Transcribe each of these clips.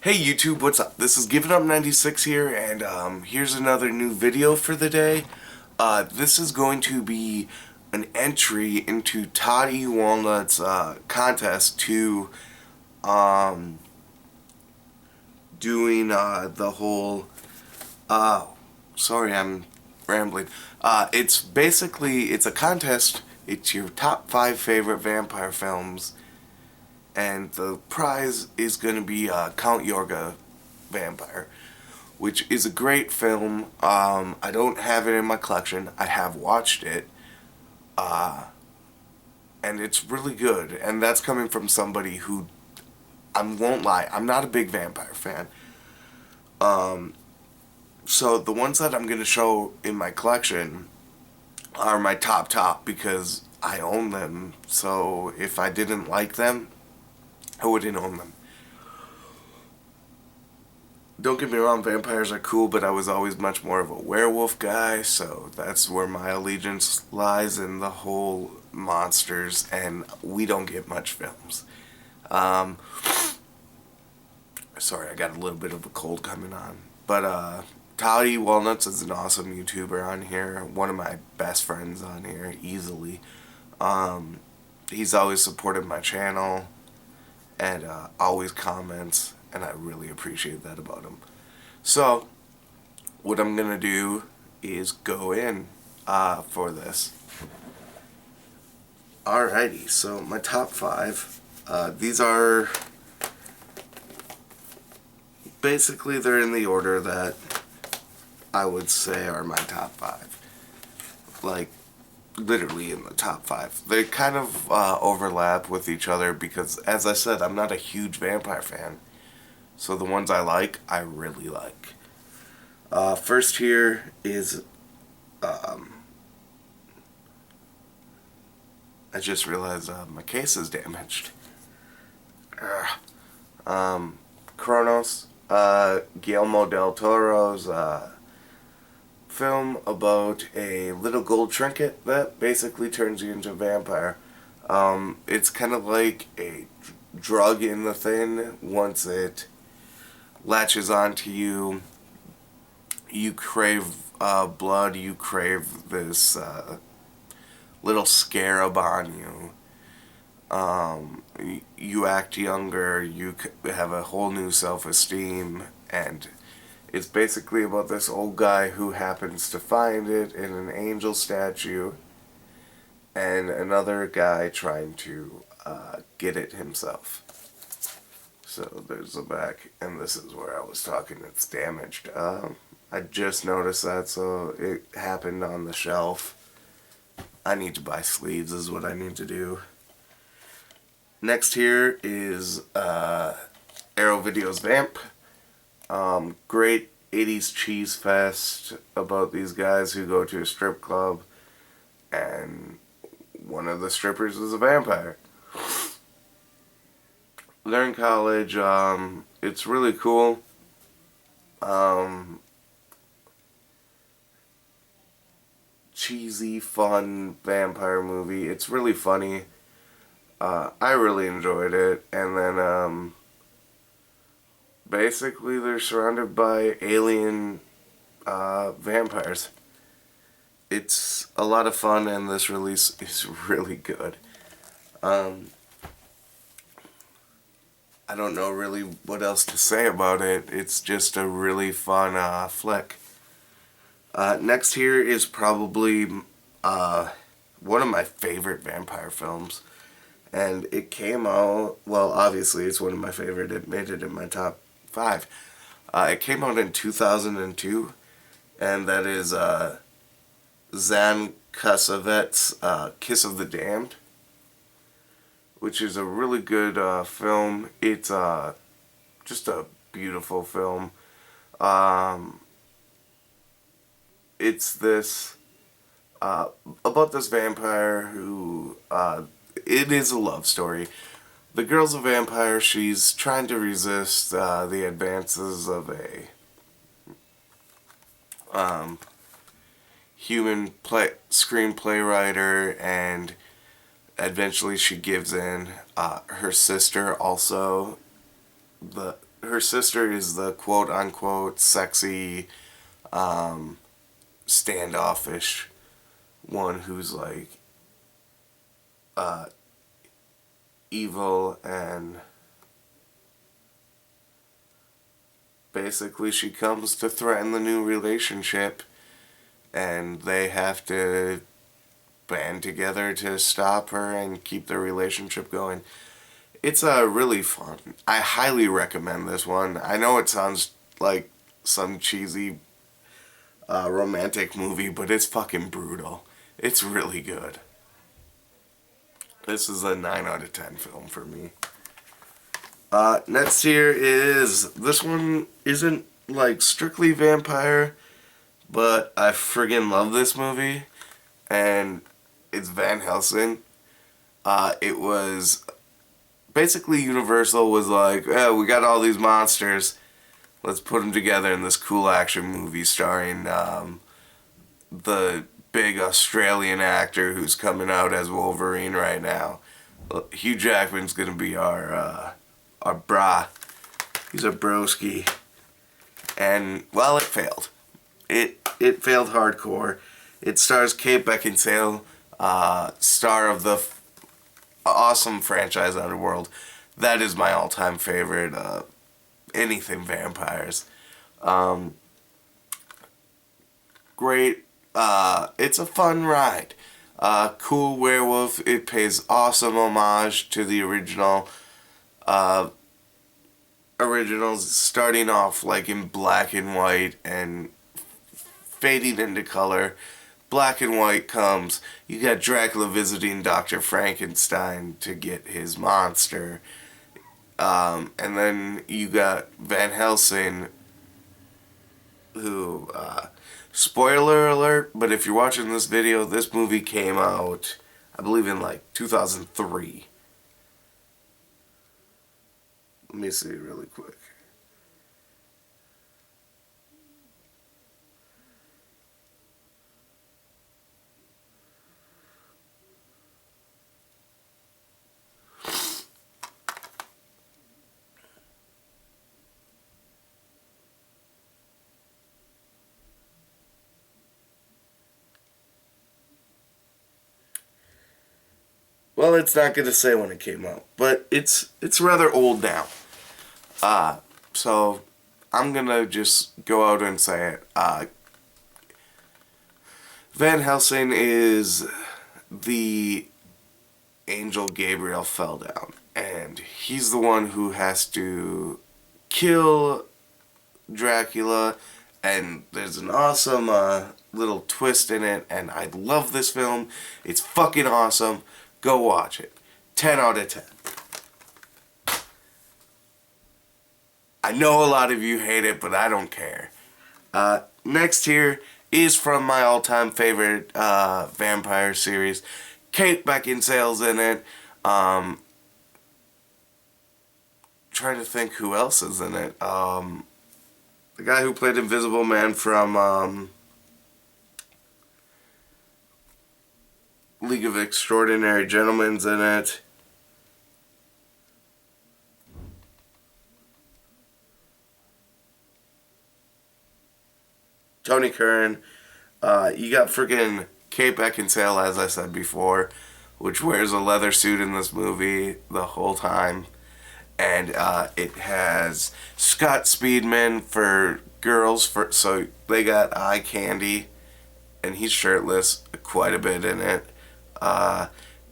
Hey YouTube, what's up? This is Givenup 96 here, and here's another new video for the day. This is going to be an entry into Todd Walnut's contest to um, doing the whole. Sorry, I'm rambling. It's a contest. It's your top 5 favorite vampire films, and the prize is going to be Count Yorga Vampire, which is a great film. I don't have it in my collection. I have watched it, and it's really good. And that's coming from somebody who, I won't lie, I'm not a big vampire fan. So the ones that I'm going to show in my collection are my top because I own them. So if I didn't like them, I wouldn't own them. Don't get me wrong, vampires are cool, but I was always much more of a werewolf guy, so that's where my allegiance lies in the whole monsters, and we don't get much films. Um, Sorry, I got a little bit of a cold coming on. But, Todd Walnuts is an awesome YouTuber on here, one of my best friends on here, easily. He's always supported my channel, and always comments, and I really appreciate that about him. So, what I'm going to do is go in for this. Alrighty, so my top 5, these are, basically they're in the order that I would say are my top 5. Like, literally in the top 5. They kind of overlap with each other because, as I said, I'm not a huge vampire fan. So the ones I like, I really like. First here is, I just realized my case is damaged. Kronos, Guillermo del Toro's film about a little gold trinket that basically turns you into a vampire. It's kind of like a drug in the thing. Once it latches onto you, you crave blood, you crave this little scarab on you. You act younger, you have a whole new self-esteem, and it's basically about this old guy who happens to find it in an angel statue, and another guy trying to get it himself. So there's the back, and this is where I was talking, it's damaged. I just noticed that, so it happened on the shelf. I need to buy sleeves is what I need to do. Next here is Arrow Video's Vamp. Great 80s cheese fest about these guys who go to a strip club, and one of the strippers is a vampire. They're in college. It's really cool. Cheesy, fun vampire movie. It's really funny. I really enjoyed it. And then, basically they're surrounded by alien vampires. It's a lot of fun, and this release is really good. I don't know really what else to say about it. It's just a really fun flick. Next here is probably one of my favorite vampire films. And it came out, well, obviously it's one of my favorite. It made it in my top 5. It came out in 2002, and that is Zan Cassavet's Kiss of the Damned, which is a really good film. It's just a beautiful film. It's this about this vampire who it is a love story. The girl's a vampire. She's trying to resist the advances of a human screenplay writer, and eventually she gives in. Her sister also, her younger sister is the quote-unquote sexy, standoffish one who's like evil, and basically she comes to threaten the new relationship, and they have to band together to stop her and keep the relationship going. It's really fun. I highly recommend this one. I know it sounds like some cheesy romantic movie, but it's fucking brutal. It's really good. This is a 9 out of 10 film for me. Next here is, this one isn't like strictly vampire, but I friggin' love this movie, and it's Van Helsing. It was basically Universal was like, yeah, we got all these monsters, let's put them together in this cool action movie starring the big Australian actor who's coming out as Wolverine right now. Hugh Jackman's gonna be our brah. He's a broski. And, well, it failed. It failed hardcore. It stars Kate Beckinsale, star of the awesome franchise Underworld. That is my all-time favorite, anything vampires. Great. It's a fun ride. Cool werewolf. It pays awesome homage to the originals, starting off like in black and white and fading into color. Black and white comes. You got Dracula visiting Dr. Frankenstein to get his monster. And then you got Van Helsing, who, spoiler alert, but if you're watching this video, this movie came out, I believe, in like 2003. Let me see really quick. Well, it's not going to say when it came out, but it's rather old now. So I'm going to just go out and say it. Van Helsing is the angel Gabriel fell down, and he's the one who has to kill Dracula, and there's an awesome little twist in it, and I love this film. It's fucking awesome. Go watch it. 10 out of 10. I know a lot of you hate it, but I don't care. Next here is from my all-time favorite vampire series. Kate Beckinsale's in it. Trying to think who else is in it. The guy who played Invisible Man from League of Extraordinary Gentlemen's in it. Tony Curran. You got freaking Kate Beckinsale, as I said before, which wears a leather suit in this movie the whole time. And it has Scott Speedman for girls, so they got eye candy, and he's shirtless quite a bit in it.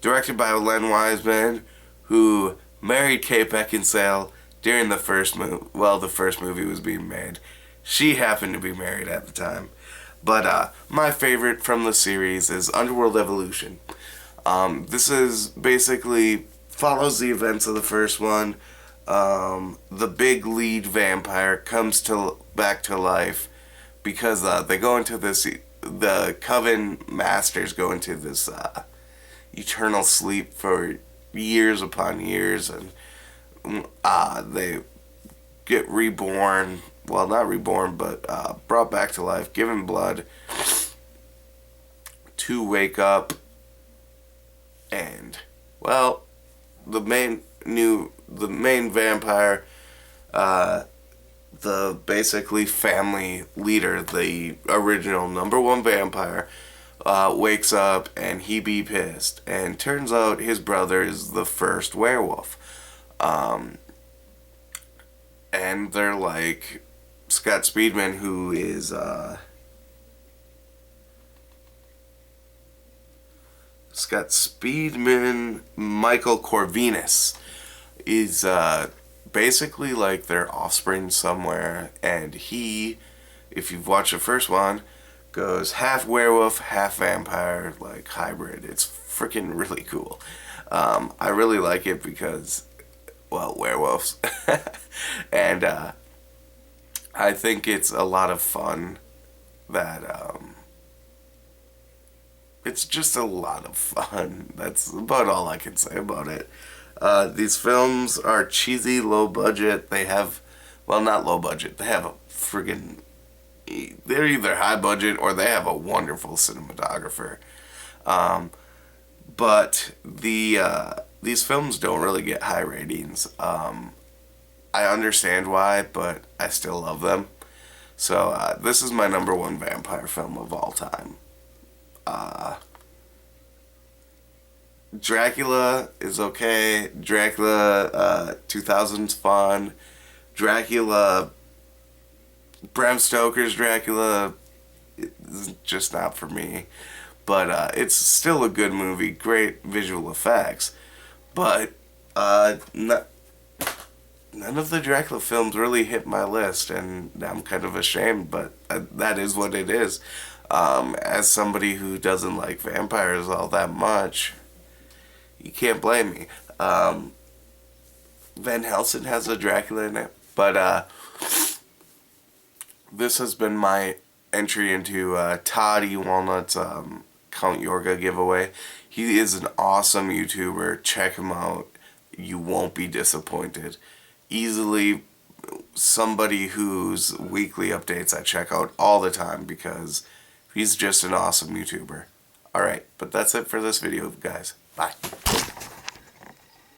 Directed by Len Wiseman, who married Kate Beckinsale during the first movie. Well, the first movie was being made. She happened to be married at the time. But my favorite from the series is Underworld Evolution. This is basically follows the events of the first one. The big lead vampire comes back to life because they go into this. The Coven Masters go into this eternal sleep for years upon years, and they get reborn. Well, not reborn, but brought back to life, given blood to wake up, and, well, the main vampire the basically family leader, the original number one vampire, wakes up and he be pissed. And turns out his brother is the first werewolf. And they're like, Scott Speedman, who is, Scott Speedman, Michael Corvinus, is, basically like their offspring somewhere. And he, if you've watched the first one, goes half werewolf, half vampire, like hybrid. It's freaking really cool. I really like it because, well, werewolves. And I think it's a lot of fun that it's just a lot of fun. That's about all I can say about it. These films are cheesy, low budget. They have, well, not low budget. They have a friggin', they're either high budget or they have a wonderful cinematographer. But these films don't really get high ratings. I understand why, but I still love them. So this is my number one vampire film of all time. Dracula is okay. Dracula 2000's fun. Dracula, Bram Stoker's Dracula is just not for me. But it's still a good movie. Great visual effects. But none of the Dracula films really hit my list, and I'm kind of ashamed, but that is what it is. As somebody who doesn't like vampires all that much, you can't blame me. Van Helsing has a Dracula in it, but this has been my entry into Todd Walnut's Count Yorga giveaway. He is an awesome YouTuber. Check him out. You won't be disappointed. Easily somebody whose weekly updates I check out all the time because he's just an awesome YouTuber. Alright, but that's it for this video, guys. Bye.